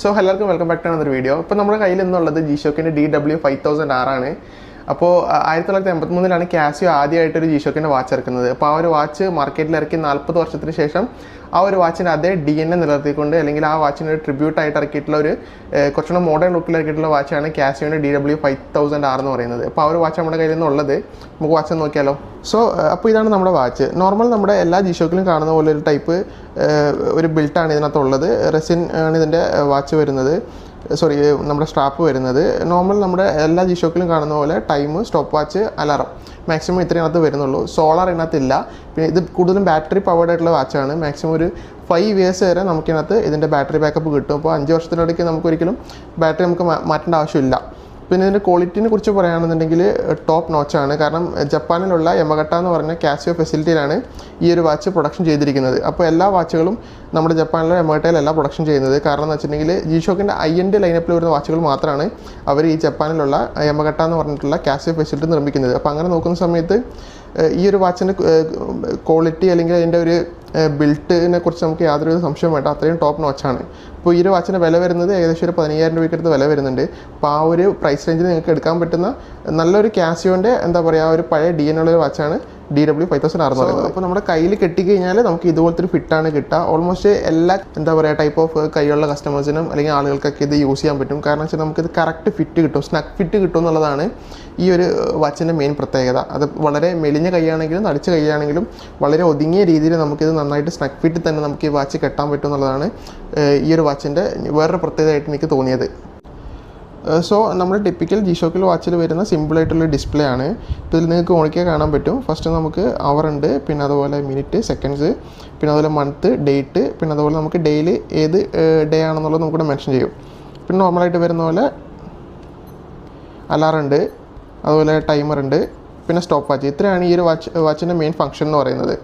So എല്ലാവർക്കും welcome back to another video. ഇപ്പോൾ നമ്മുടെ കയ്യിൽ നിന്നുള്ളത് G-Shockന്റെ DW5000R ആണ്. അപ്പോൾ 1983 കാസിയോ ആദ്യമായിട്ടൊരു G-Shockന്റെ വാച്ച് ഇറക്കുന്നത്. അപ്പോൾ ആ ഒരു വാച്ച് മാർക്കറ്റിൽ ഇറക്കി 40 വർഷത്തിന് ശേഷം ആ ഒരു വാച്ചിൻ്റെ അതേ DNA നിലനിർത്തിക്കൊണ്ട് അല്ലെങ്കിൽ ആ വാച്ചിന് ഒരു ട്രിബ്യൂട്ടായിട്ട് ഇറക്കിയിട്ടുള്ള ഒരു കുറച്ചുകൂടെ മോഡേൺ ലുക്കിൽ ഇറക്കിയിട്ടുള്ള വാച്ചാണ് കാസിയോയുടെ DW5000R എന്ന് പറയുന്നത്. അപ്പോൾ ആ ഒരു വാച്ച് നമ്മുടെ കയ്യിൽ നിന്നുള്ളത് നമുക്ക് വാച്ച് നോക്കിയാലോ. സോ അപ്പോൾ ഇതാണ് നമ്മുടെ വാച്ച്. നോർമൽ നമ്മുടെ എല്ലാ G-Shockലും കാണുന്ന പോലെ ഒരു ടൈപ്പ് ഒരു ബിൽട്ടാണ് ഇതിനകത്തുള്ളത്. റെസിൻ ആണ് ഇതിൻ്റെ വാച്ച് വരുന്നത്, നമ്മുടെ സ്ട്രാപ്പ് വരുന്നത്. നോർമൽ നമ്മുടെ എല്ലാ G-Shockലും കാണുന്ന പോലെ time, stop watch, alarm maximum ഇത്രയകത്ത് വരുന്നുള്ളൂ. സോളാർ ഇതിനകത്തില്ല. പിന്നെ ഇത് കൂടുതലും ബാറ്ററി പവേർഡ് ആയിട്ടുള്ള വാച്ചാണ്. മാക്സിമം ഒരു 5 years വരെ നമുക്കിതിനകത്ത് ഇതിൻ്റെ ബാറ്ററി ബാക്കപ്പ് കിട്ടും. അപ്പോൾ 5 വർഷത്തിനിടയ്ക്ക് നമുക്കൊരിക്കലും ബാറ്ററി നമുക്ക് മാറ്റേണ്ട ആവശ്യമില്ല. പിന്നെ ഇതിൻ്റെ ക്വാളിറ്റിനെ കുറിച്ച് പറയുകയാണെന്നുണ്ടെങ്കിൽ ടോപ്പ് നോച്ചാണ്. കാരണം ജപ്പാനിലുള്ള യമഗട്ട എന്ന് പറഞ്ഞ കാസിയോ ഫെസിലിറ്റിയിലാണ് ഈ ഒരു വാച്ച് പ്രൊഡക്ഷൻ ചെയ്തിരിക്കുന്നത്. അപ്പോൾ എല്ലാ വാച്ചുകളും നമ്മുടെ ജപ്പാനിലെ യമഗട്ടയിലല്ല പ്രൊഡക്ഷൻ ചെയ്യുന്നത്. കാരണം എന്ന് വെച്ചിട്ടുണ്ടെങ്കിൽ G-Shockന്റെ IND ലൈനപ്പിൽ വരുന്ന വാച്ചുകൾ മാത്രമാണ് അവർ ഈ ജപ്പാനിലുള്ള യമഗട്ട എന്ന് പറഞ്ഞിട്ടുള്ള കാസിയോ ഫെസിലിറ്റി നിർമ്മിക്കുന്നത്. അപ്പോൾ അങ്ങനെ നോക്കുന്ന സമയത്ത് ഈ ഒരു വാച്ചിൻ്റെ ക്വാളിറ്റി അല്ലെങ്കിൽ അതിൻ്റെ ഒരു ബിൽട്ടിനെ കുറിച്ച് നമുക്ക് യാതൊരു സംശയം വേണ്ട, അത്രയും ടോപ്പ് നോച്ചാണ്. അപ്പോൾ ഈ ഒരു വാച്ചിന് വില വരുന്നത് ഏകദേശം ഒരു 15000 രൂപയ്ക്ക് അടുത്ത് വില വരുന്നുണ്ട്. അപ്പോൾ ആ ഒരു പ്രൈസ് റേഞ്ചിൽ നിങ്ങൾക്ക് എടുക്കാൻ പറ്റുന്ന നല്ലൊരു കാസിയോൻ്റെ ഒരു പഴയ DNA ഉള്ള ഒരു വാച്ചാണ് DW5000R എന്ന് പറയുന്നത്. അപ്പോൾ നമ്മുടെ കയ്യിൽ കെട്ടിക്കഴിഞ്ഞാൽ നമുക്ക് ഇതുപോലത്തെ ഒരു ഫിറ്റാണ് കിട്ടുക. ഓൾമോസ്റ്റ് എല്ലാ ടൈപ്പ് ഓഫ് കൈയുള്ള കസ്റ്റമേഴ്സിനും അല്ലെങ്കിൽ ആളുകൾക്കൊക്കെ ഇത് യൂസ് ചെയ്യാൻ പറ്റും. കാരണം വെച്ചാൽ നമുക്കിത് കറക്റ്റ് ഫിറ്റ് കിട്ടും, സ്നക്ക് ഫിറ്റ് കിട്ടും എന്നുള്ളതാണ് ഈ ഒരു വാച്ചിൻ്റെ മെയിൻ പ്രത്യേകത. അത് വളരെ മെലിഞ്ഞ കൈയാണെങ്കിലും തടിച്ച കൈയാണെങ്കിലും വളരെ ഒതുങ്ങിയ രീതിയിൽ നമുക്കിത് നന്നായിട്ട് സ്നക്ക് ഫിറ്റിൽ തന്നെ നമുക്ക് ഈ വാച്ച് കെട്ടാൻ പറ്റും എന്നുള്ളതാണ് ഈ ഒരു വാച്ചിൻ്റെ വേറൊരു പ്രത്യേകതയായിട്ട് എനിക്ക് തോന്നിയത്. സോ നമ്മുടെ ടിപ്പിക്കൽ G-Shockൽ വാച്ചിൽ വരുന്ന സിമ്പിളായിട്ടുള്ള ഡിസ്പ്ലേ ആണ്. ഇപ്പോൾ ഇതിൽ നിങ്ങൾക്ക് ഓണിക്കാൻ കാണാൻ പറ്റും. ഫസ്റ്റ് നമുക്ക് അവർ ഉണ്ട്, പിന്നെ അതുപോലെ മിനിറ്റ്, സെക്കൻഡ്സ്, പിന്നെ അതുപോലെ മന്ത്, ഡേറ്റ്, പിന്നെ അതുപോലെ നമുക്ക് ഡെയിലി ഏത് ഡേ ആണെന്നുള്ളത് നമുക്കിവിടെ മെൻഷൻ ചെയ്യും. പിന്നെ നോർമലായിട്ട് വരുന്ന പോലെ അലാറം ഉണ്ട്, അതുപോലെ ടൈമർ ഉണ്ട്, പിന്നെ സ്റ്റോപ്പ് വാച്ച്. ഇത്രയാണ് ഈ ഒരു വാച്ചിൻ്റെ മെയിൻ ഫംഗ്ഷൻ എന്ന് പറയുന്നത്.